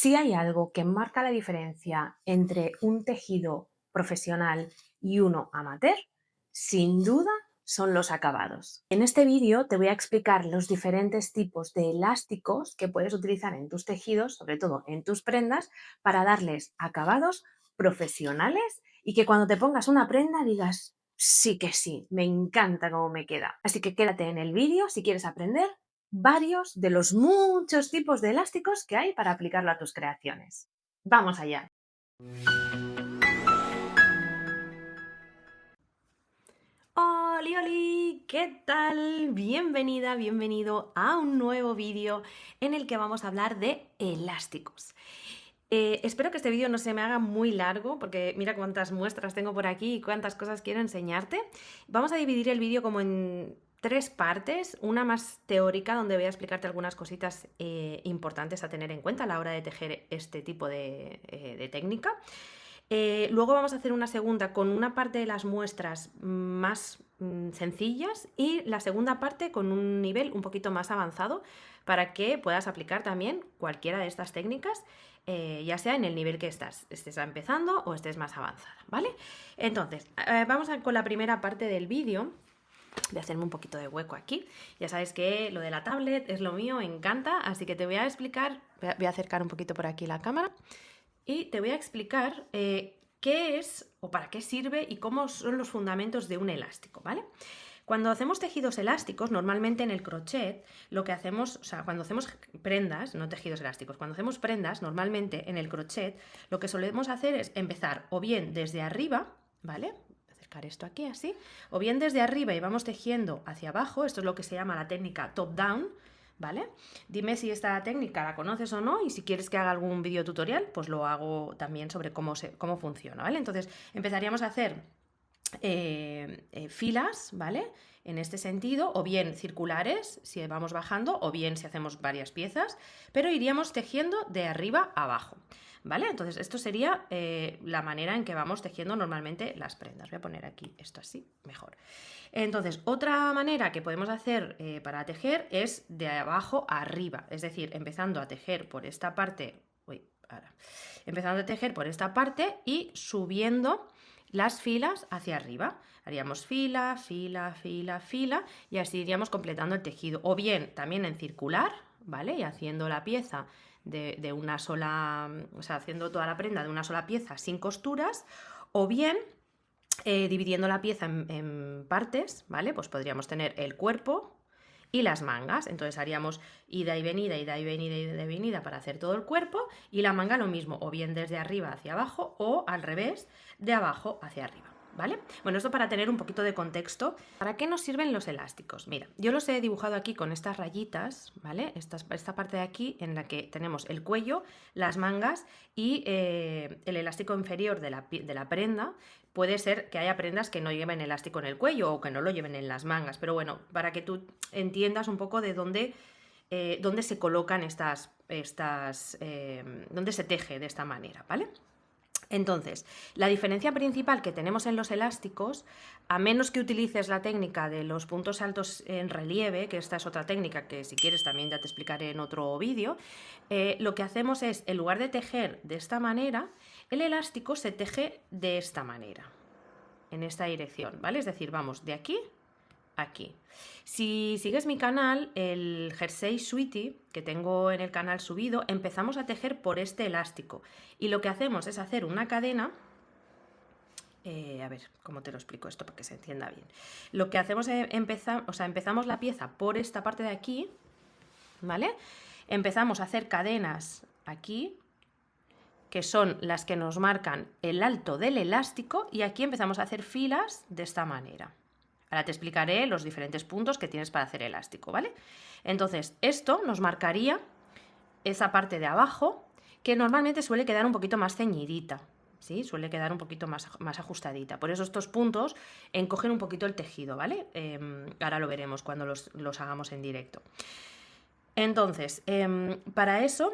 Si hay algo que marca la diferencia entre un tejido profesional y uno amateur, sin duda son los acabados. En este vídeo te voy a explicar los diferentes tipos de elásticos que puedes utilizar en tus tejidos, sobre todo en tus prendas, para darles acabados profesionales y que cuando te pongas una prenda digas, sí que sí, me encanta cómo me queda. Así que quédate en el vídeo si quieres aprender varios de los muchos tipos de elásticos que hay para aplicarlo a tus creaciones. ¡Vamos allá! ¡Holi, holi! ¿Qué tal? Bienvenida, bienvenido a un nuevo vídeo en el que vamos a hablar de elásticos. Espero que este vídeo no se me haga muy largo porque mira cuántas muestras tengo por aquí y cuántas cosas quiero enseñarte. Vamos a dividir el vídeo como en tres partes, una más teórica donde voy a explicarte algunas cositas importantes a tener en cuenta a la hora de tejer este tipo de técnica. Luego vamos a hacer una segunda con una parte de las muestras más sencillas y la segunda parte con un nivel un poquito más avanzado para que puedas aplicar también cualquiera de estas técnicas, ya sea en el nivel que estés empezando o estés más avanzada, ¿vale? Entonces, vamos con la primera parte del vídeo. Voy a hacerme un poquito de hueco aquí. Ya sabes que lo de la tablet es lo mío, me encanta, así que te voy a explicar, voy a acercar un poquito por aquí la cámara y te voy a explicar qué es o para qué sirve y cómo son los fundamentos de un elástico, ¿vale? Cuando hacemos tejidos elásticos, normalmente en el crochet, lo que hacemos, o sea, cuando hacemos prendas, no tejidos elásticos, cuando hacemos prendas, normalmente en el crochet, lo que solemos hacer es empezar o bien desde arriba, ¿vale? Acercar esto aquí así, o bien desde arriba y vamos tejiendo hacia abajo, esto es lo que se llama la técnica top-down, ¿vale? Dime si esta técnica la conoces o no y si quieres que haga algún vídeo tutorial, pues lo hago también sobre cómo funciona, ¿vale? Entonces empezaríamos a hacer filas, ¿vale? En este sentido, o bien circulares si vamos bajando, o bien si hacemos varias piezas, pero iríamos tejiendo de arriba a abajo, ¿vale? Entonces esto sería la manera en que vamos tejiendo normalmente las prendas. Voy a poner aquí esto así, mejor. Entonces, otra manera que podemos hacer para tejer es de abajo a arriba, es decir, empezando a tejer por esta parte, empezando a tejer por esta parte y subiendo las filas hacia arriba. Haríamos fila, fila, fila, fila y así iríamos completando el tejido. O bien también en circular, ¿vale? Y haciendo la pieza de una sola, o sea, haciendo toda la prenda de una sola pieza sin costuras, o bien dividiendo la pieza en partes, ¿vale? Pues podríamos tener el cuerpo y las mangas. Entonces haríamos ida y venida, ida y venida, ida y venida para hacer todo el cuerpo y la manga lo mismo, o bien desde arriba hacia abajo o al revés, de abajo hacia arriba. ¿Vale? Bueno, esto para tener un poquito de contexto. ¿Para qué nos sirven los elásticos? Mira, yo los he dibujado aquí con estas rayitas, ¿vale? Esta parte de aquí en la que tenemos el cuello, las mangas y el elástico inferior de la prenda. Puede ser que haya prendas que no lleven elástico en el cuello o que no lo lleven en las mangas, pero bueno, para que tú entiendas un poco de dónde se colocan dónde se teje de esta manera, ¿vale? Entonces, la diferencia principal que tenemos en los elásticos, a menos que utilices la técnica de los puntos altos en relieve, que esta es otra técnica que si quieres también ya te explicaré en otro vídeo, lo que hacemos es, en lugar de tejer de esta manera, el elástico se teje de esta manera, en esta dirección, ¿vale? Es decir, vamos de aquí aquí. Si sigues mi canal, el jersey sweaty que tengo en el canal subido, empezamos a tejer por este elástico y lo que hacemos es hacer una cadena. A ver, ¿cómo te lo explico esto para que se entienda bien? Lo que hacemos es empezamos la pieza por esta parte de aquí, ¿vale? Empezamos a hacer cadenas aquí, que son las que nos marcan el alto del elástico, y aquí empezamos a hacer filas de esta manera. Ahora te explicaré los diferentes puntos que tienes para hacer elástico, ¿vale? Entonces, esto nos marcaría esa parte de abajo, que normalmente suele quedar un poquito más ceñidita, ¿sí? Suele quedar un poquito más ajustadita. Por eso estos puntos encogen un poquito el tejido, ¿vale? Ahora lo veremos cuando los hagamos en directo. Entonces, para eso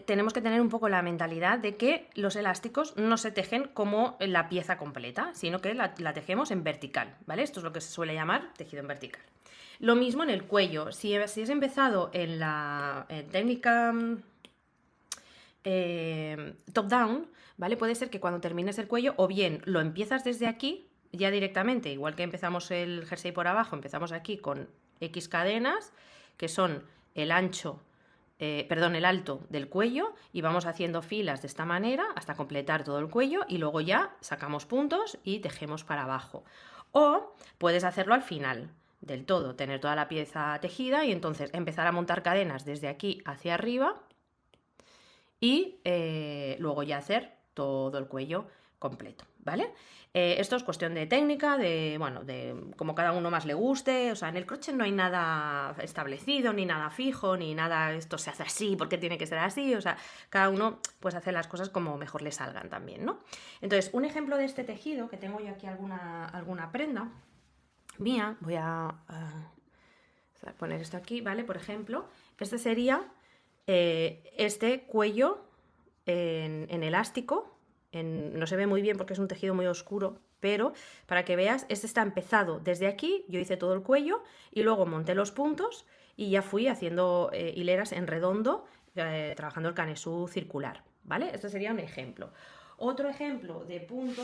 tenemos que tener un poco la mentalidad de que los elásticos no se tejen como la pieza completa, sino que la tejemos en vertical, ¿vale? Esto es lo que se suele llamar tejido en vertical. Lo mismo en el cuello. Si has empezado en la técnica top down, ¿vale? Puede ser que cuando termines el cuello, o bien lo empiezas desde aquí, ya directamente, igual que empezamos el jersey por abajo, empezamos aquí con X cadenas, que son el ancho, el alto del cuello, y vamos haciendo filas de esta manera hasta completar todo el cuello, y luego ya sacamos puntos y tejemos para abajo. O puedes hacerlo al final del todo, tener toda la pieza tejida y entonces empezar a montar cadenas desde aquí hacia arriba y luego ya hacer todo el cuello completo, ¿vale? Esto es cuestión de técnica, de como cada uno más le guste. O sea, en el crochet no hay nada establecido, ni nada fijo, ni nada, esto se hace así porque tiene que ser así. O sea, cada uno pues hace las cosas como mejor le salgan también, ¿no? Entonces, un ejemplo de este tejido, que tengo yo aquí alguna prenda mía, voy a poner esto aquí, ¿vale? Por ejemplo, este sería este cuello en elástico. No se ve muy bien porque es un tejido muy oscuro, pero para que veas, este está empezado desde aquí, yo hice todo el cuello y luego monté los puntos y ya fui haciendo hileras en redondo, trabajando el canesú circular, ¿vale? Este sería un ejemplo. Otro ejemplo de punto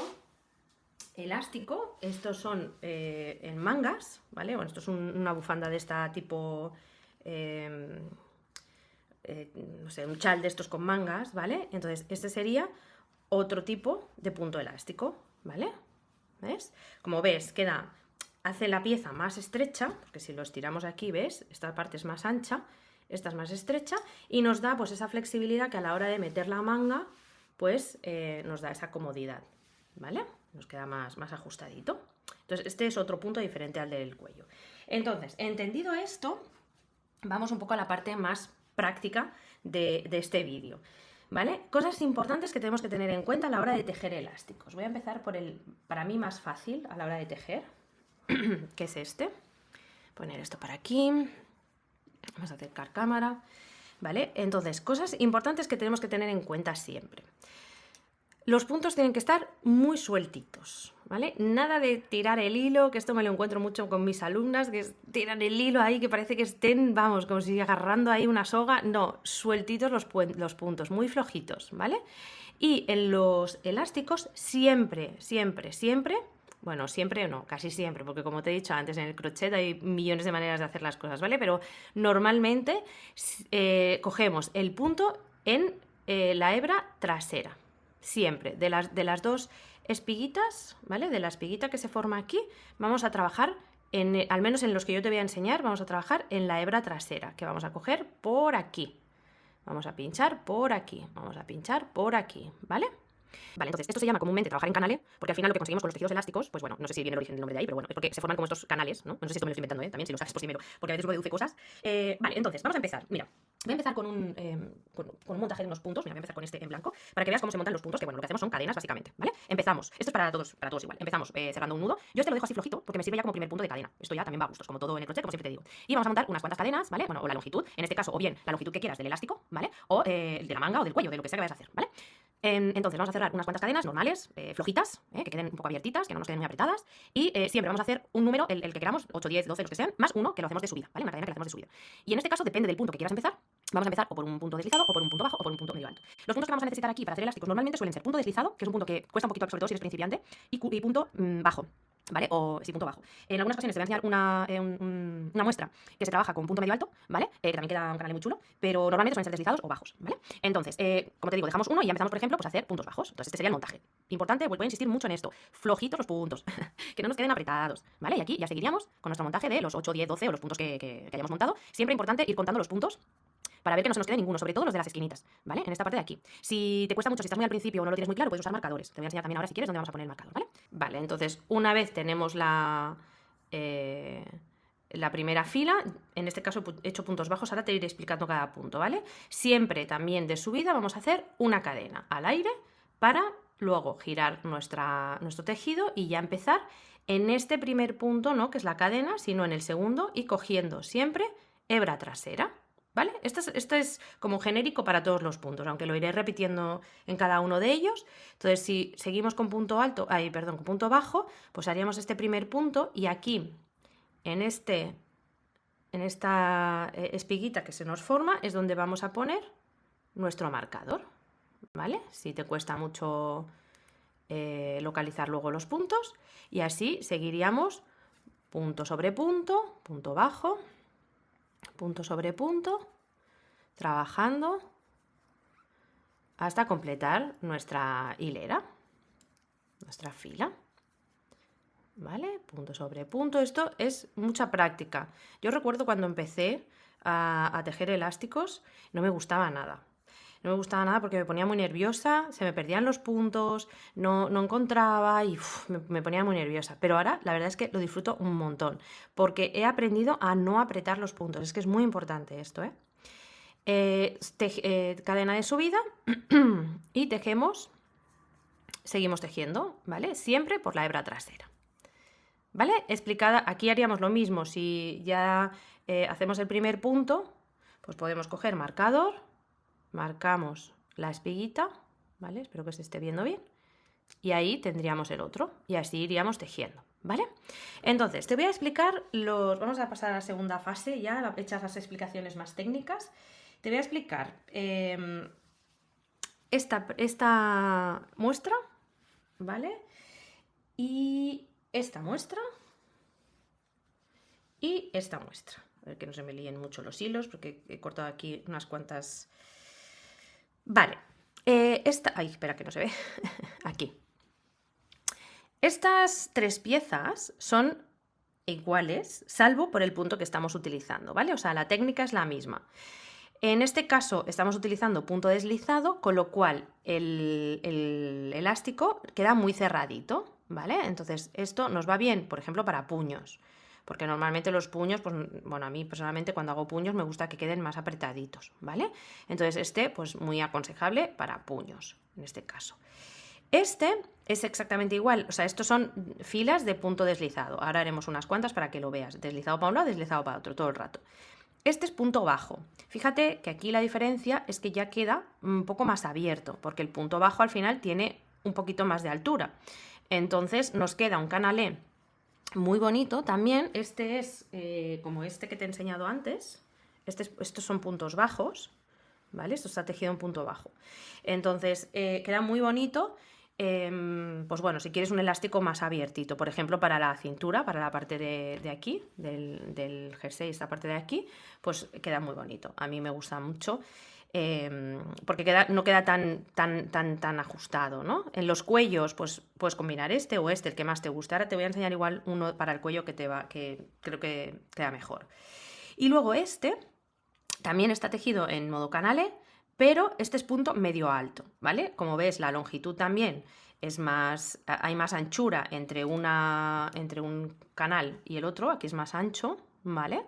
elástico, estos son en mangas, ¿vale? Bueno, esto es una bufanda de esta tipo, no sé, un chal de estos con mangas, ¿vale? Entonces, este sería otro tipo de punto elástico, ¿vale? ¿Ves? Como ves, hace la pieza más estrecha, porque si lo estiramos aquí, ¿ves? Esta parte es más ancha, esta es más estrecha, y nos da pues esa flexibilidad que a la hora de meter la manga, pues nos da esa comodidad, ¿vale? Nos queda más ajustadito. Entonces, este es otro punto diferente al del cuello. Entonces, entendido esto, vamos un poco a la parte más práctica de este vídeo, ¿vale? Cosas importantes que tenemos que tener en cuenta a la hora de tejer elásticos. Voy a empezar por el, para mí, más fácil a la hora de tejer, que es este. Poner esto para aquí. Vamos a acercar cámara, ¿vale? Entonces, cosas importantes que tenemos que tener en cuenta siempre. Los puntos tienen que estar muy sueltitos, ¿vale? Nada de tirar el hilo, que esto me lo encuentro mucho con mis alumnas, que tiran el hilo ahí, que parece que estén, vamos, como si agarrando ahí una soga. No, sueltitos los puntos, muy flojitos, ¿vale? Y en los elásticos siempre, bueno, siempre no, casi siempre, porque como te he dicho antes, en el crochet hay millones de maneras de hacer las cosas, ¿vale? Pero normalmente cogemos el punto en la hebra trasera. Siempre, de las dos espiguitas, ¿vale? De la espiguita que se forma aquí, vamos a trabajar, al menos en los que yo te voy a enseñar, vamos a trabajar en la hebra trasera, que vamos a coger por aquí. Vamos a pinchar por aquí, vamos a pinchar por aquí, ¿vale? Vale, entonces esto se llama comúnmente trabajar en canale, porque al final lo que conseguimos con los tejidos elásticos, pues bueno, no sé si viene el origen del nombre de ahí, pero bueno, es porque se forman como estos canales, ¿no? No sé si esto me lo estoy inventando, también si lo sabes, pues primero, porque a veces uno deduce cosas. Vale, entonces, vamos a empezar. Mira, voy a empezar con un montaje de unos puntos. Mira, voy a empezar con este en blanco, para que veas cómo se montan los puntos, que bueno, lo que hacemos son cadenas, básicamente, ¿vale? Empezamos, esto es para todos igual, empezamos cerrando un nudo. Yo este lo dejo así flojito, porque me sirve ya como primer punto de cadena. Esto ya también va a gustos, como todo en el crochet, como siempre te digo. Y vamos a montar unas cuantas cadenas, ¿vale? Bueno, o la longitud, en este caso, o bien la longitud que quieras del elástico, ¿vale? O de la manga o del cuello, de lo que sea que vayas a hacer, ¿vale? Entonces vamos a cerrar unas cuantas cadenas normales, flojitas, que queden un poco abiertitas, que no nos queden muy apretadas, y siempre vamos a hacer un número, el que queramos, 8, 10, 12, los que sean, más uno que lo hacemos de subida, ¿vale? Una cadena que la hacemos de subida. Y en este caso depende del punto que quieras empezar, vamos a empezar o por un punto deslizado, o por un punto bajo, o por un punto medio alto. Los puntos que vamos a necesitar aquí para hacer elásticos normalmente suelen ser punto deslizado, que es un punto que cuesta un poquito, sobre todo si eres principiante, y punto bajo, ¿vale? O sí, punto bajo. En algunas ocasiones te voy a enseñar una muestra que se trabaja con punto medio alto, ¿vale? Que también queda un canal muy chulo, pero normalmente suelen ser deslizados o bajos, ¿vale? Entonces, como te digo, dejamos uno y ya empezamos, por ejemplo, pues a hacer puntos bajos. Entonces, este sería el montaje. Importante, vuelvo a insistir mucho en esto. Flojitos los puntos, que no nos queden apretados, ¿vale? Y aquí ya seguiríamos con nuestro montaje de los 8, 10, 12 o los puntos que hayamos montado. Siempre importante ir contando los puntos para ver que no se nos quede ninguno, sobre todo los de las esquinitas, ¿vale? En esta parte de aquí. Si te cuesta mucho, si estás muy al principio o no lo tienes muy claro, puedes usar marcadores. Te voy a enseñar también ahora, si quieres, dónde vamos a poner el marcador, ¿vale? Vale, entonces, una vez tenemos la primera fila, en este caso he hecho puntos bajos, ahora te iré explicando cada punto, ¿vale? Siempre también de subida vamos a hacer una cadena al aire para luego girar nuestro tejido y ya empezar en este primer punto, no que es la cadena, sino en el segundo y cogiendo siempre hebra trasera. ¿Vale? Esto es como genérico para todos los puntos, aunque lo iré repitiendo en cada uno de ellos. Entonces, si seguimos con punto alto, con punto bajo, pues haríamos este primer punto y aquí, en esta espiguita que se nos forma, es donde vamos a poner nuestro marcador, ¿vale? Si te cuesta mucho localizar luego los puntos, y así seguiríamos punto sobre punto bajo, punto sobre punto, trabajando hasta completar nuestra hilera, nuestra fila. ¿Vale? Punto sobre punto. Esto es mucha práctica. Yo recuerdo cuando empecé a tejer elásticos, no me gustaba nada. No me gustaba nada porque me ponía muy nerviosa, se me perdían los puntos, no encontraba y me ponía muy nerviosa. Pero ahora la verdad es que lo disfruto un montón, porque he aprendido a no apretar los puntos. Es que es muy importante esto, ¿eh? Cadena de subida y tejemos, seguimos tejiendo, ¿vale? Siempre por la hebra trasera. ¿Vale? Explicada, aquí haríamos lo mismo. Si ya hacemos el primer punto, pues podemos coger marcador, marcamos la espiguita, ¿vale? Espero que se esté viendo bien. Y ahí tendríamos el otro, y así iríamos tejiendo, ¿vale? Entonces, te voy a explicar vamos a pasar a la segunda fase, ya hechas las explicaciones más técnicas. Te voy a explicar esta muestra, ¿vale? Y esta muestra y esta muestra. A ver que no se me líen mucho los hilos porque he cortado aquí unas cuantas. Vale, ay, espera que no se ve. Aquí. Estas tres piezas son iguales, salvo por el punto que estamos utilizando, ¿vale? O sea, la técnica es la misma. En este caso estamos utilizando punto deslizado, con lo cual el elástico queda muy cerradito, ¿vale? Entonces esto nos va bien, por ejemplo, para puños, porque normalmente los puños, pues bueno, a mí personalmente cuando hago puños me gusta que queden más apretaditos, ¿vale? Entonces pues muy aconsejable para puños, en este caso. Este es exactamente igual, o sea, estos son filas de punto deslizado. Ahora haremos unas cuantas para que lo veas, deslizado para un lado, deslizado para otro, todo el rato. Este es punto bajo. Fíjate que aquí la diferencia es que ya queda un poco más abierto, porque el punto bajo al final tiene un poquito más de altura. Entonces nos queda un canalé muy bonito también. Este es como este que te he enseñado antes. Estos son puntos bajos, ¿vale? Esto está tejido en punto bajo. Entonces queda muy bonito. Pues bueno, si quieres un elástico más abiertito, por ejemplo, para la cintura, para la parte de aquí, del jersey, esta parte de aquí, pues queda muy bonito. A mí me gusta mucho porque no queda tan ajustado, ¿no? En los cuellos, pues puedes combinar este o este, el que más te guste. Ahora te voy a enseñar igual uno para el cuello que creo que queda mejor. Y luego este también está tejido en modo canalé, pero este es punto medio alto, ¿vale? Como ves, la longitud también es más, hay más anchura entre un canal y el otro, aquí es más ancho, ¿vale?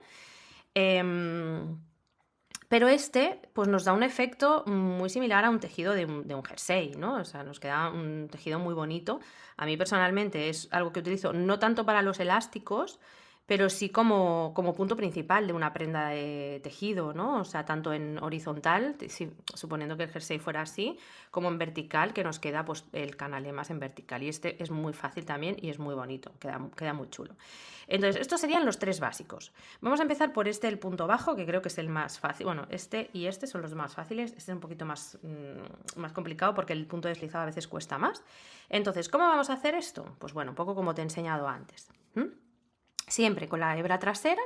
Pero este pues nos da un efecto muy similar a un tejido de un jersey, ¿no? O sea, nos queda un tejido muy bonito. A mí personalmente es algo que utilizo no tanto para los elásticos, pero sí como punto principal de una prenda de tejido, ¿no? O sea, tanto en horizontal, suponiendo que el jersey fuera así, como en vertical, que nos queda pues el canalé más en vertical. Y este es muy fácil también y es muy bonito, queda muy chulo. Entonces, estos serían los tres básicos. Vamos a empezar por el punto bajo, que creo que es el más fácil. Bueno, este y este son los más fáciles. Este es un poquito más complicado porque el punto deslizado a veces cuesta más. Entonces, ¿cómo vamos a hacer esto? Pues bueno, un poco como te he enseñado antes. Siempre con la hebra trasera,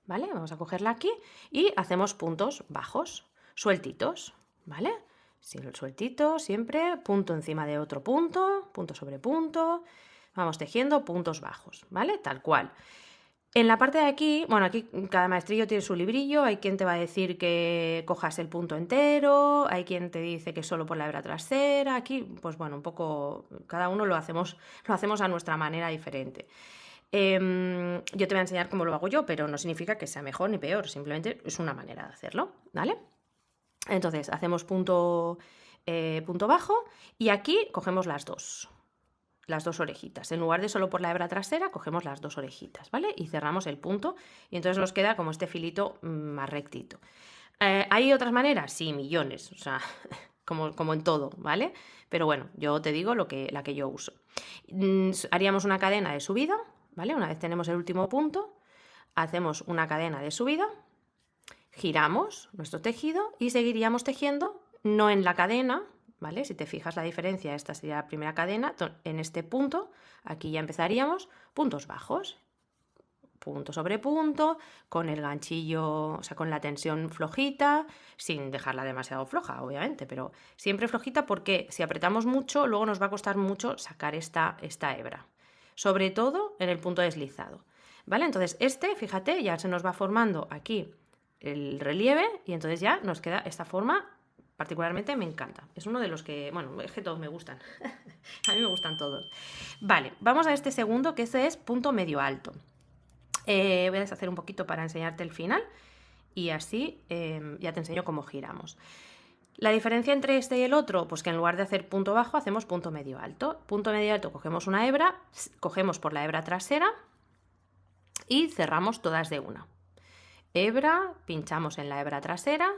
¿vale? Vamos a cogerla aquí y hacemos puntos bajos, sueltitos, ¿vale? Sueltito, siempre, punto encima de otro punto, punto sobre punto, vamos tejiendo puntos bajos, ¿vale? Tal cual. En la parte de aquí, bueno, aquí cada maestrillo tiene su librillo, hay quien te va a decir que cojas el punto entero, hay quien te dice que solo por la hebra trasera, aquí, pues bueno, un poco, cada uno lo hacemos a nuestra manera diferente. Yo te voy a enseñar cómo lo hago yo, pero no significa que sea mejor ni peor, simplemente es una manera de hacerlo, ¿vale? Entonces hacemos punto bajo y aquí cogemos las dos orejitas. En lugar de solo por la hebra trasera, cogemos las dos orejitas, ¿vale? Y cerramos el punto y entonces nos queda como este filito más rectito. ¿Hay otras maneras? Sí, millones, o sea, como en todo, ¿vale? Pero bueno, yo te digo la que yo uso. Haríamos una cadena de subida, ¿vale? Una vez tenemos el último punto, hacemos una cadena de subida, giramos nuestro tejido y seguiríamos tejiendo, no en la cadena, ¿vale? Si te fijas la diferencia, esta sería la primera cadena, en este punto, aquí ya empezaríamos puntos bajos, punto sobre punto, con el ganchillo, o sea, con la tensión flojita, sin dejarla demasiado floja, obviamente, pero siempre flojita porque si apretamos mucho, luego nos va a costar mucho sacar esta hebra, sobre todo en el punto deslizado, ¿vale? Entonces fíjate, ya se nos va formando aquí el relieve y entonces ya nos queda esta forma. Particularmente me encanta, es uno de los que, bueno, es que todos me gustan, a mí me gustan todos. Vale, vamos a este segundo, que este es punto medio alto. Voy a deshacer un poquito para enseñarte el final y así ya te enseño cómo giramos. La diferencia entre este y el otro, pues que en lugar de hacer punto bajo hacemos punto medio alto. Punto medio alto, cogemos una hebra, cogemos por la hebra trasera y cerramos todas de una. Hebra, pinchamos en la hebra trasera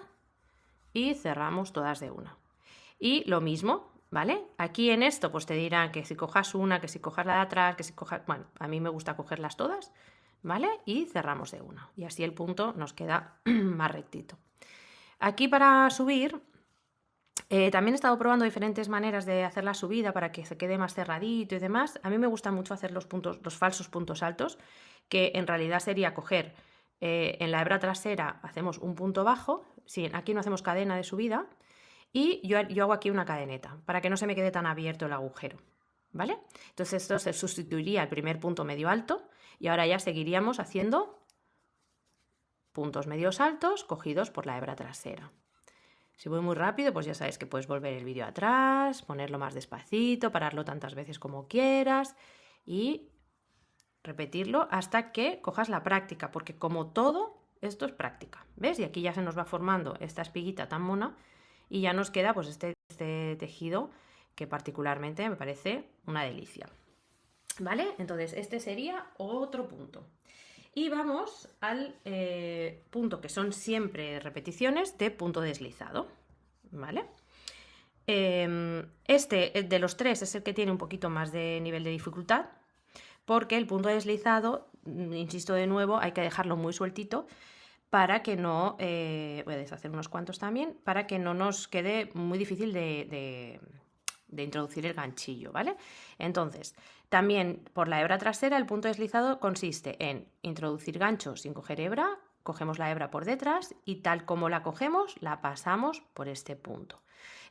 y cerramos todas de una. Y lo mismo, ¿vale? Aquí en esto pues te dirán que si cojas una, que si cojas la de atrás, que si cojas... Bueno, a mí me gusta cogerlas todas, ¿vale? Y cerramos de una. Y así el punto nos queda más rectito. Aquí para subir, también he estado probando diferentes maneras de hacer la subida para que se quede más cerradito y demás. A mí me gusta mucho hacer los falsos puntos altos, que en realidad sería coger en la hebra trasera, hacemos un punto bajo, sí, aquí no hacemos cadena de subida, y yo hago aquí una cadeneta, para que no se me quede tan abierto el agujero, ¿vale? Entonces esto se sustituiría al primer punto medio alto, y ahora ya seguiríamos haciendo puntos medios altos cogidos por la hebra trasera. Si voy muy rápido, pues ya sabes que puedes volver el vídeo atrás, ponerlo más despacito, pararlo tantas veces como quieras y repetirlo hasta que cojas la práctica, porque como todo, esto es práctica, ¿ves? Y aquí ya se nos va formando esta espiguita tan mona y ya nos queda pues este tejido que particularmente me parece una delicia, ¿vale? Entonces este sería otro punto. Y vamos al punto que son siempre repeticiones de punto deslizado, ¿vale? Este de los tres es el que tiene un poquito más de nivel de dificultad, porque el punto deslizado, insisto de nuevo, hay que dejarlo muy sueltito para que no, voy a deshacer unos cuantos también, para que no nos quede muy difícil de introducir el ganchillo, ¿vale? Entonces, también por la hebra trasera el punto deslizado consiste en introducir gancho sin coger hebra, cogemos la hebra por detrás y tal como la cogemos, la pasamos por este punto.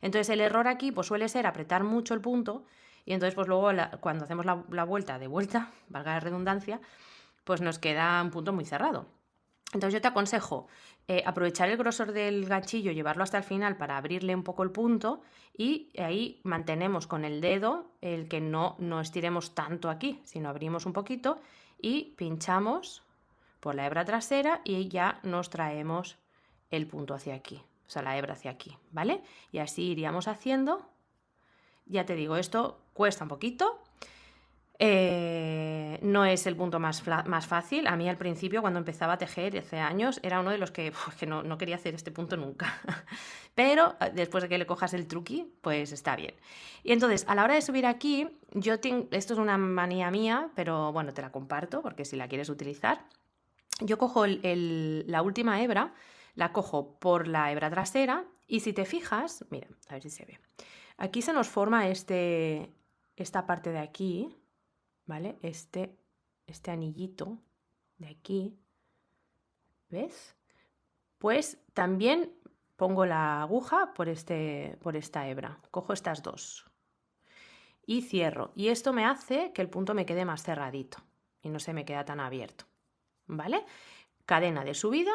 Entonces el error aquí pues suele ser apretar mucho el punto y entonces pues luego cuando hacemos la vuelta de vuelta, valga la redundancia, pues nos queda un punto muy cerrado. Entonces yo te aconsejo aprovechar el grosor del ganchillo, llevarlo hasta el final para abrirle un poco el punto y ahí mantenemos con el dedo el que no estiremos tanto aquí, sino abrimos un poquito y pinchamos por la hebra trasera y ya nos traemos el punto hacia aquí, o sea, la hebra hacia aquí, ¿vale? Y así iríamos haciendo. Ya te digo, esto cuesta un poquito. No es el punto más fácil. A mí al principio, cuando empezaba a tejer hace años, era uno de los que no quería hacer este punto nunca. Pero después de que le cojas el truqui, pues está bien. Y entonces, a la hora de subir aquí, esto es una manía mía, pero bueno, te la comparto porque si la quieres utilizar, yo cojo la última hebra, la cojo por la hebra trasera y si te fijas, mira, a ver si se ve. Aquí se nos forma esta parte de aquí, ¿vale? Este anillito de aquí, ¿ves? Pues también pongo la aguja por esta hebra, cojo estas dos y cierro. Y esto me hace que el punto me quede más cerradito y no se me queda tan abierto, ¿vale? Cadena de subida.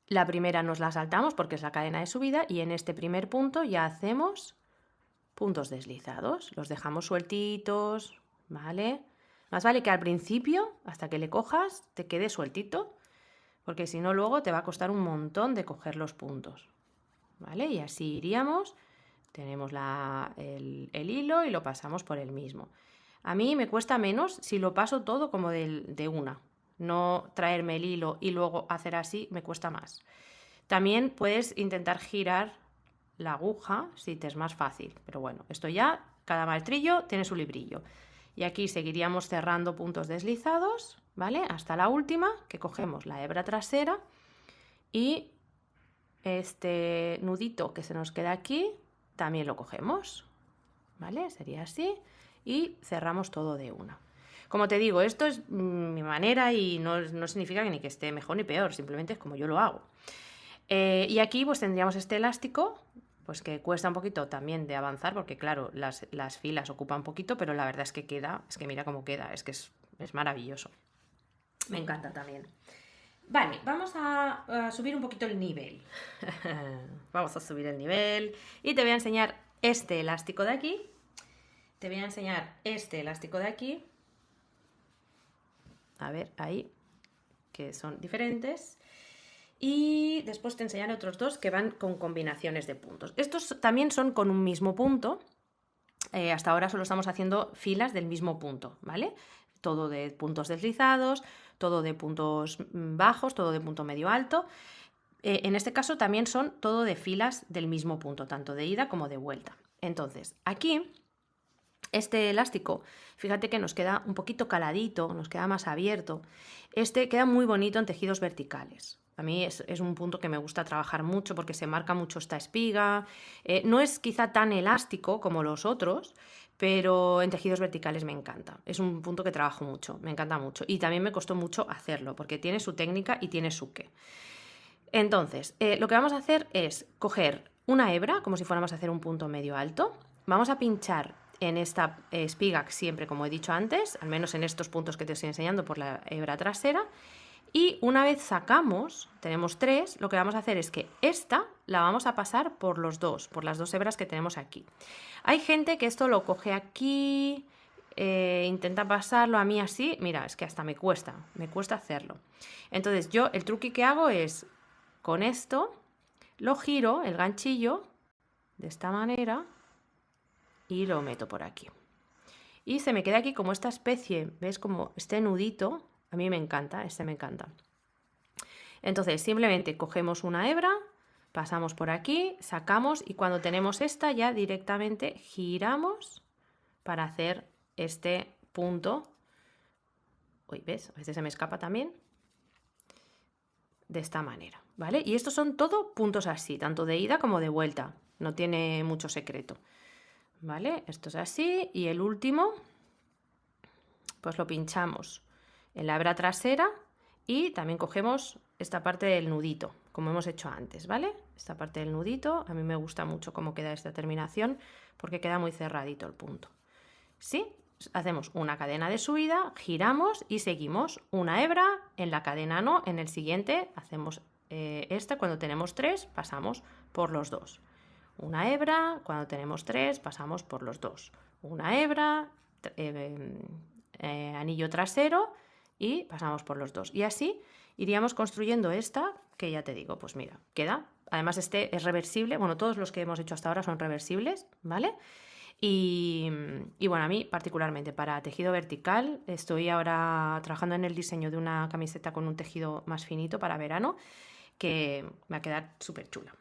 La primera nos la saltamos porque es la cadena de subida y en este primer punto ya hacemos puntos deslizados, los dejamos sueltitos, ¿vale? Más vale que al principio, hasta que le cojas, te quede sueltito, porque si no luego te va a costar un montón de coger los puntos, ¿vale? Y así iríamos, tenemos el hilo y lo pasamos por el mismo. A mí me cuesta menos si lo paso todo como de una, no traerme el hilo y luego hacer así me cuesta más. También puedes intentar girar la aguja si te es más fácil, pero bueno, esto ya, cada maestrillo tiene su librillo. Y aquí seguiríamos cerrando puntos deslizados, ¿vale? Hasta la última, que cogemos la hebra trasera y este nudito que se nos queda aquí, también lo cogemos, ¿vale? Sería así y cerramos todo de una. Como te digo, esto es mi manera y no significa que ni que esté mejor ni peor, simplemente es como yo lo hago. Y aquí pues tendríamos este elástico, pues que cuesta un poquito también de avanzar, porque claro, las filas ocupan un poquito, pero la verdad es que queda, es que mira cómo queda, es que es maravilloso. Me encanta también. Vale, vamos a subir un poquito el nivel. Vamos a subir el nivel y te voy a enseñar este elástico de aquí. Te voy a enseñar este elástico de aquí. A ver, ahí, que son diferentes. Y después te enseñaré otros dos que van con combinaciones de puntos. Estos también son con un mismo punto. Hasta ahora solo estamos haciendo filas del mismo punto, ¿vale? Todo de puntos deslizados, todo de puntos bajos, todo de punto medio alto. En este caso también son todo de filas del mismo punto, tanto de ida como de vuelta. Entonces, aquí, este elástico, fíjate que nos queda un poquito caladito, nos queda más abierto. Este queda muy bonito en tejidos verticales. A mí es un punto que me gusta trabajar mucho porque se marca mucho esta espiga. No es quizá tan elástico como los otros, pero en tejidos verticales me encanta. Es un punto que trabajo mucho, me encanta mucho. Y también me costó mucho hacerlo porque tiene su técnica y tiene su qué. Entonces, lo que vamos a hacer es coger una hebra, como si fuéramos a hacer un punto medio alto. Vamos a pinchar en esta espiga siempre, como he dicho antes, al menos en estos puntos que te estoy enseñando por la hebra trasera. Y una vez sacamos, tenemos 3, lo que vamos a hacer es que esta la vamos a pasar por las dos hebras que tenemos aquí. Hay gente que esto lo coge aquí, intenta pasarlo, a mí así, mira, es que hasta me cuesta hacerlo. Entonces yo el truqui que hago es, con esto, lo giro, el ganchillo, de esta manera, y lo meto por aquí. Y se me queda aquí como esta especie, ¿ves? Como este nudito. A mí me encanta, este me encanta. Entonces simplemente cogemos una hebra, pasamos por aquí, sacamos y cuando tenemos esta ya directamente giramos para hacer este punto. Uy, ¿ves? A veces se me escapa también. De esta manera, ¿vale? Y estos son todo puntos así, tanto de ida como de vuelta. No tiene mucho secreto, ¿vale? Esto es así y el último, pues lo pinchamos en la hebra trasera y también cogemos esta parte del nudito, como hemos hecho antes, ¿vale? Esta parte del nudito, a mí me gusta mucho cómo queda esta terminación porque queda muy cerradito el punto. ¿Sí? Hacemos una cadena de subida, giramos y seguimos una hebra, en la cadena no, en el siguiente hacemos esta, cuando tenemos 3 pasamos por los 2. Una hebra, cuando tenemos 3 pasamos por los 2. Una hebra, anillo trasero y pasamos por los 2. Y así iríamos construyendo esta, que ya te digo, pues mira, queda. Además este es reversible, bueno, todos los que hemos hecho hasta ahora son reversibles, ¿vale? Y bueno, a mí particularmente para tejido vertical, estoy ahora trabajando en el diseño de una camiseta con un tejido más finito para verano, que me va a quedar súper chula.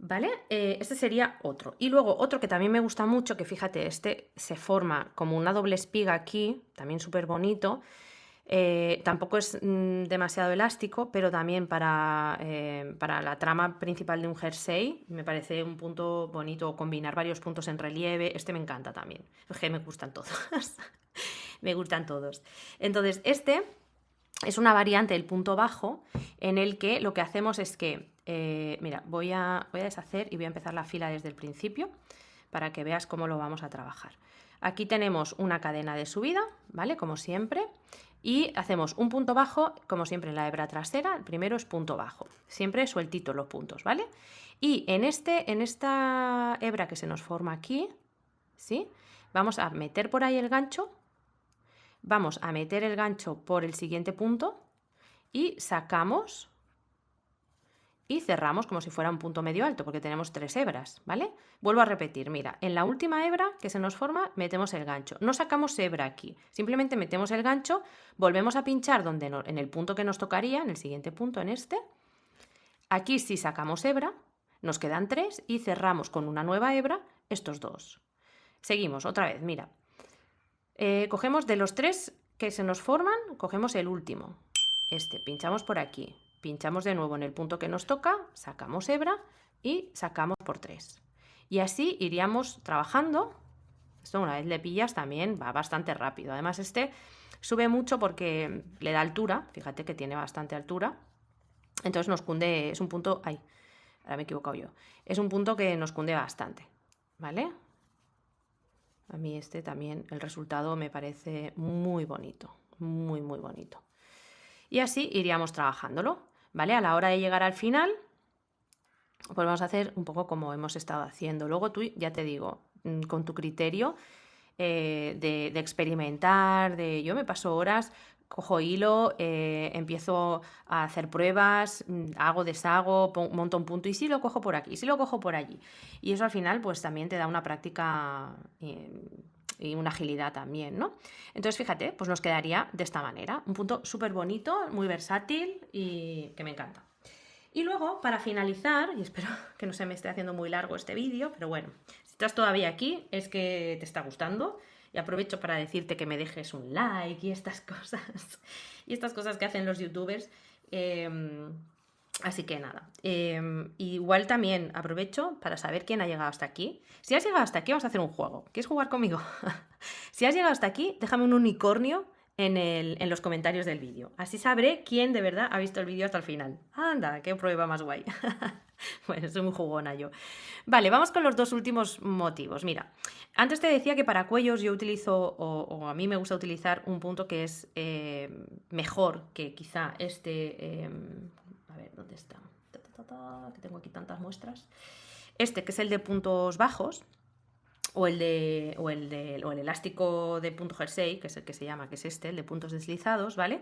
¿Vale? Este sería otro. Y luego otro que también me gusta mucho, que fíjate, este se forma como una doble espiga aquí, también súper bonito. Tampoco es demasiado elástico, pero también para la trama principal de un jersey me parece un punto bonito, combinar varios puntos en relieve. Este me encanta también, es que me gustan todos. Me gustan todos. Entonces este es una variante del punto bajo en el que lo que hacemos es que, mira, voy a deshacer y voy a empezar la fila desde el principio para que veas cómo lo vamos a trabajar. Aquí tenemos una cadena de subida, ¿vale? Como siempre. Y hacemos un punto bajo, como siempre en la hebra trasera, el primero es punto bajo, siempre sueltito los puntos, ¿vale? Y en esta hebra que se nos forma aquí, ¿sí? Vamos a meter por ahí el gancho, vamos a meter el gancho por el siguiente punto y sacamos y cerramos como si fuera un punto medio alto, porque tenemos 3 hebras, ¿vale? Vuelvo a repetir, mira, en la última hebra que se nos forma, metemos el gancho. No sacamos hebra aquí, simplemente metemos el gancho, volvemos a pinchar en el punto que nos tocaría, en el siguiente punto, en este. Aquí sí sacamos hebra, nos quedan 3 y cerramos con una nueva hebra estos 2. Seguimos, otra vez, mira. Cogemos de los 3 que se nos forman, cogemos el último. Pinchamos por aquí. pinchamos de nuevo en el punto que nos toca, sacamos hebra y sacamos por 3. Y así iríamos trabajando. Esto una vez le pillas también va bastante rápido. Además este sube mucho porque le da altura, fíjate que tiene bastante altura. Entonces nos cunde, es un punto, ay, ahora me he equivocado yo. Es un punto que nos cunde bastante, ¿vale? A mí este también, el resultado me parece muy bonito, muy, muy bonito. Y así iríamos trabajándolo, ¿vale? A la hora de llegar al final, pues vamos a hacer un poco como hemos estado haciendo. Luego tú, ya te digo, con tu criterio de experimentar, yo me paso horas, cojo hilo, empiezo a hacer pruebas, hago, deshago, monto un punto y sí lo cojo por aquí, sí lo cojo por allí. Y eso al final pues también te da una práctica y una agilidad también, ¿no? Entonces fíjate, pues nos quedaría de esta manera, un punto súper bonito, muy versátil y que me encanta. Y luego, para finalizar, y espero que no se me esté haciendo muy largo este vídeo, pero bueno, si estás todavía aquí es que te está gustando. Y aprovecho para decirte que me dejes un like y estas cosas. Y estas cosas que hacen los youtubers. Así que nada. Igual también aprovecho para saber quién ha llegado hasta aquí. Si has llegado hasta aquí, vamos a hacer un juego. ¿Quieres jugar conmigo? Si has llegado hasta aquí, déjame un unicornio en los comentarios del vídeo. Así sabré quién de verdad ha visto el vídeo hasta el final. Anda, qué prueba más guay. Bueno, soy muy jugona yo. Vale, vamos con los dos últimos motivos. Mira, antes te decía que para cuellos yo utilizo, o a mí me gusta utilizar un punto que es mejor que quizá este... a ver, ¿dónde está? Que tengo aquí tantas muestras. Este, que es el de puntos bajos, o el elástico de punto jersey, que es el que se llama, que es este, el de puntos deslizados, ¿vale?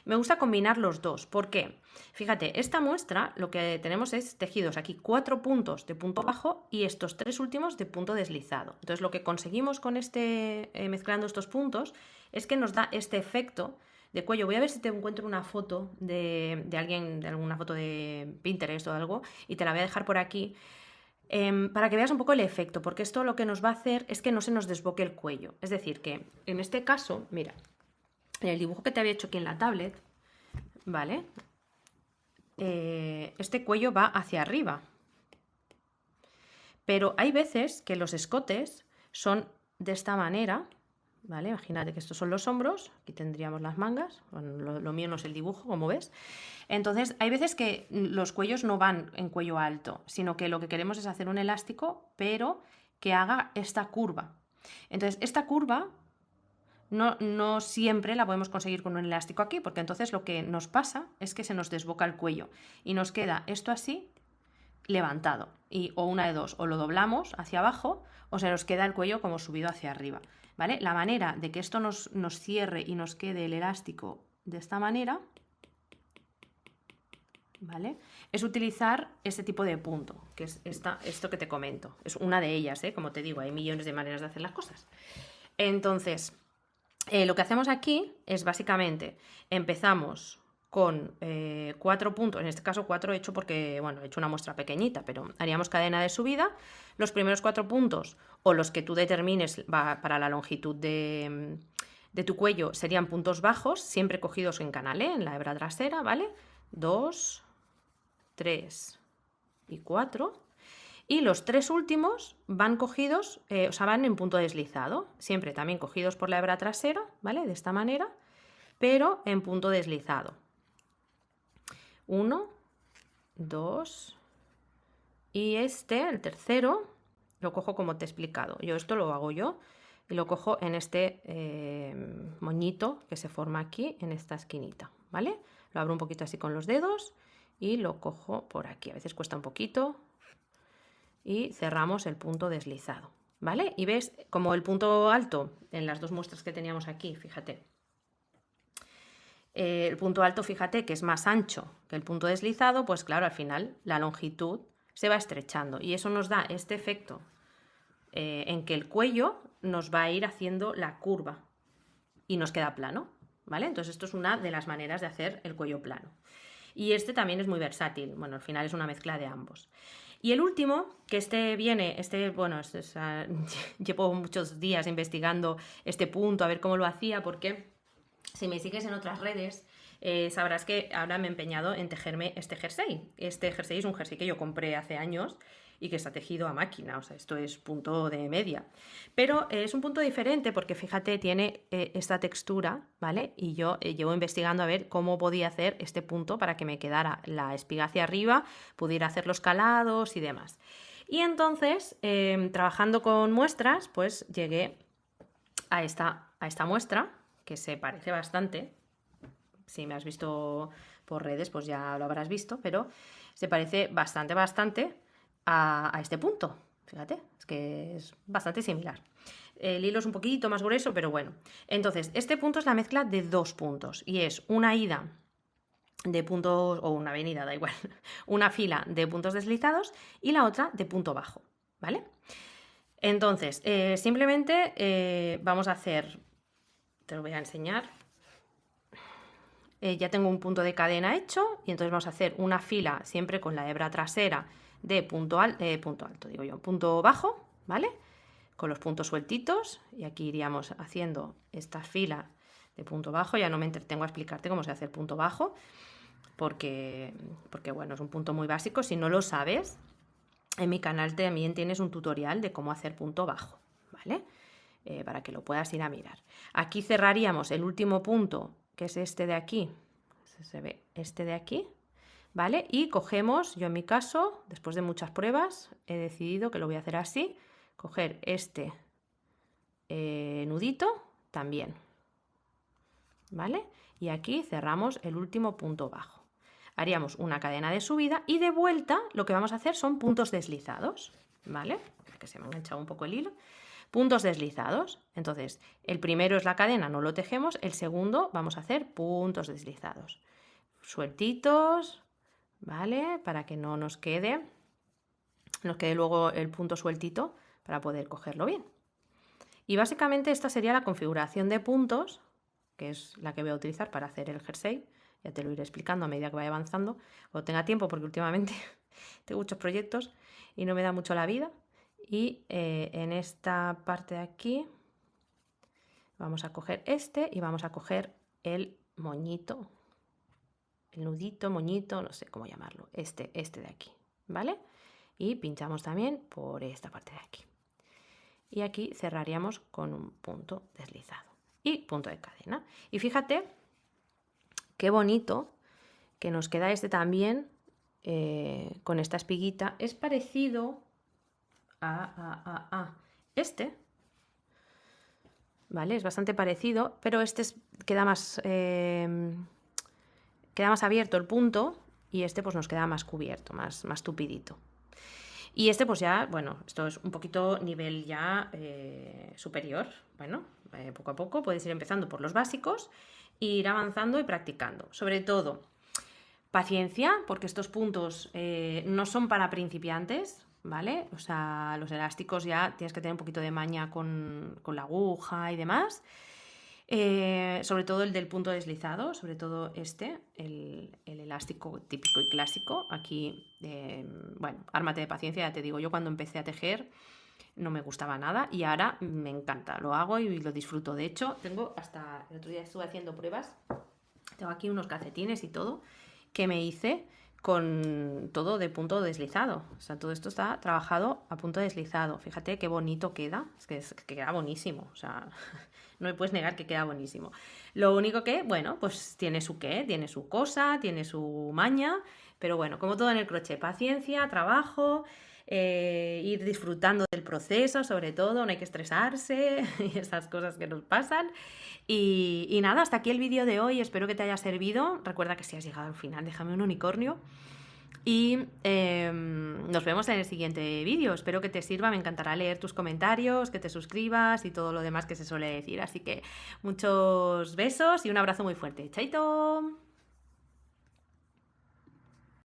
Me gusta combinar los dos. ¿Por qué? Fíjate, esta muestra lo que tenemos es tejidos aquí 4 puntos de punto bajo y estos 3 últimos de punto deslizado. Entonces lo que conseguimos con mezclando estos puntos es que nos da este efecto de cuello. Voy a ver si te encuentro una foto de alguien, de alguna foto de Pinterest o algo, y te la voy a dejar por aquí. Para que veas un poco el efecto, porque esto lo que nos va a hacer es que no se nos desboque el cuello. Es decir, que en este caso, mira, en el dibujo que te había hecho aquí en la tablet, ¿vale? Este cuello va hacia arriba. Pero hay veces que los escotes son de esta manera, ¿vale? Imagínate que estos son los hombros, aquí tendríamos las mangas, bueno, lo mío no es el dibujo, como ves. Entonces, hay veces que los cuellos no van en cuello alto, sino que lo que queremos es hacer un elástico, pero que haga esta curva. Entonces, esta curva no siempre la podemos conseguir con un elástico aquí, porque entonces lo que nos pasa es que se nos desboca el cuello y nos queda esto así levantado. O una de dos, o lo doblamos hacia abajo o se nos queda el cuello como subido hacia arriba, ¿vale? La manera de que esto nos cierre y nos quede el elástico de esta manera, ¿vale? Es utilizar este tipo de punto, que es esto que te comento. Es una de ellas, ¿eh? Como te digo, hay millones de maneras de hacer las cosas. Entonces, lo que hacemos aquí es básicamente, empezamos con 4 puntos, en este caso 4 he hecho porque, bueno, he hecho una muestra pequeñita, pero haríamos cadena de subida. Los primeros 4 puntos, o los que tú determines para la longitud de tu cuello, serían puntos bajos, siempre cogidos en canalé, en la hebra trasera, ¿vale? 2, 3 y 4. Y los 3 últimos van cogidos, o sea, van en punto deslizado, siempre también cogidos por la hebra trasera, ¿vale? De esta manera, pero en punto deslizado. 1, 2, y el tercero, lo cojo como te he explicado. Esto lo hago yo, y lo cojo en este moñito que se forma aquí, en esta esquinita, ¿vale? Lo abro un poquito así con los dedos y lo cojo por aquí. A veces cuesta un poquito. Y cerramos el punto deslizado, ¿vale? Y ves como el punto alto en las dos muestras que teníamos aquí, fíjate. El punto alto, fíjate que es más ancho que el punto deslizado, pues claro, al final la longitud se va estrechando y eso nos da este efecto en que el cuello nos va a ir haciendo la curva y nos queda plano, ¿vale? Entonces esto es una de las maneras de hacer el cuello plano. Y este también es muy versátil, bueno, al final es una mezcla de ambos. Y el último, que llevo muchos días investigando este punto, a ver cómo lo hacía, porque si me sigues en otras redes, sabrás que ahora me he empeñado en tejerme este jersey. Este jersey es un jersey que yo compré hace años y que está tejido a máquina, o sea, esto es punto de media. Pero es un punto diferente porque fíjate, tiene esta textura, ¿vale? Y yo llevo investigando a ver cómo podía hacer este punto para que me quedara la espiga hacia arriba, pudiera hacer los calados y demás. Y entonces, trabajando con muestras, pues llegué a esta muestra, que se parece bastante. Si me has visto por redes, pues ya lo habrás visto, pero se parece bastante a este punto. Fíjate, es que es bastante similar. El hilo es un poquito más grueso, pero bueno. Entonces, este punto es la mezcla de dos puntos y es una ida de puntos, o una avenida, da igual, una fila de puntos deslizados y la otra de punto bajo, ¿vale? Entonces, simplemente vamos a hacer, te lo voy a enseñar. Ya tengo un punto de cadena hecho y entonces vamos a hacer una fila siempre con la hebra trasera de punto alto, digo yo, punto bajo, ¿vale? Con los puntos sueltitos y aquí iríamos haciendo esta fila de punto bajo. Ya no me entretengo a explicarte cómo se hace el punto bajo porque bueno, es un punto muy básico. Si no lo sabes, en mi canal también tienes un tutorial de cómo hacer punto bajo, ¿vale? Para que lo puedas ir a mirar. Aquí cerraríamos el último punto, que es este de aquí, se ve este de aquí, ¿vale? Y cogemos, yo en mi caso, después de muchas pruebas, he decidido que lo voy a hacer así, coger este nudito también, ¿vale? Y aquí cerramos el último punto bajo. Haríamos una cadena de subida y de vuelta lo que vamos a hacer son puntos deslizados, ¿vale? Que se me ha enganchado un poco el hilo. Puntos deslizados. Entonces, el primero es la cadena, no lo tejemos. El segundo vamos a hacer puntos deslizados. Sueltitos, ¿vale? Para que no nos quede luego el punto sueltito para poder cogerlo bien. Y básicamente esta sería la configuración de puntos, que es la que voy a utilizar para hacer el jersey. Ya te lo iré explicando a medida que vaya avanzando, cuando tenga tiempo, porque últimamente tengo muchos proyectos y no me da mucho la vida. Y en esta parte de aquí vamos a coger este y vamos a coger el moñito, el nudito, moñito, no sé cómo llamarlo, este de aquí, ¿vale? Y pinchamos también por esta parte de aquí. Y aquí cerraríamos con un punto deslizado y punto de cadena. Y fíjate qué bonito que nos queda este también con esta espiguita. Es parecido a este, ¿vale? Es bastante parecido, pero este queda más abierto el punto y este pues nos queda más cubierto, más tupidito. Y este pues ya, bueno, esto es un poquito nivel ya superior. Bueno, poco a poco puedes ir empezando por los básicos e ir avanzando y practicando. Sobre todo, paciencia, porque estos puntos no son para principiantes, ¿vale? O sea, los elásticos ya tienes que tener un poquito de maña con la aguja y demás. Sobre todo el del punto deslizado, sobre todo el elástico típico y clásico. Aquí, bueno, ármate de paciencia, ya te digo, yo cuando empecé a tejer no me gustaba nada y ahora me encanta, lo hago y lo disfruto. De hecho, tengo hasta, el otro día estuve haciendo pruebas, tengo aquí unos calcetines y todo, que me hice con todo de punto deslizado. O sea, todo esto está trabajado a punto deslizado. Fíjate qué bonito queda, es que queda buenísimo, o sea, no me puedes negar que queda buenísimo. Lo único que, bueno, pues tiene su qué, tiene su cosa, tiene su maña, pero bueno, como todo en el crochet, paciencia, trabajo, ir disfrutando del proceso, sobre todo, no hay que estresarse y esas cosas que nos pasan. Y nada, hasta aquí el vídeo de hoy, espero que te haya servido. Recuerda que si has llegado al final, déjame un unicornio. Y nos vemos en el siguiente vídeo. Espero que te sirva, me encantará leer tus comentarios, que te suscribas y todo lo demás que se suele decir. Así que muchos besos y un abrazo muy fuerte. ¡Chaito!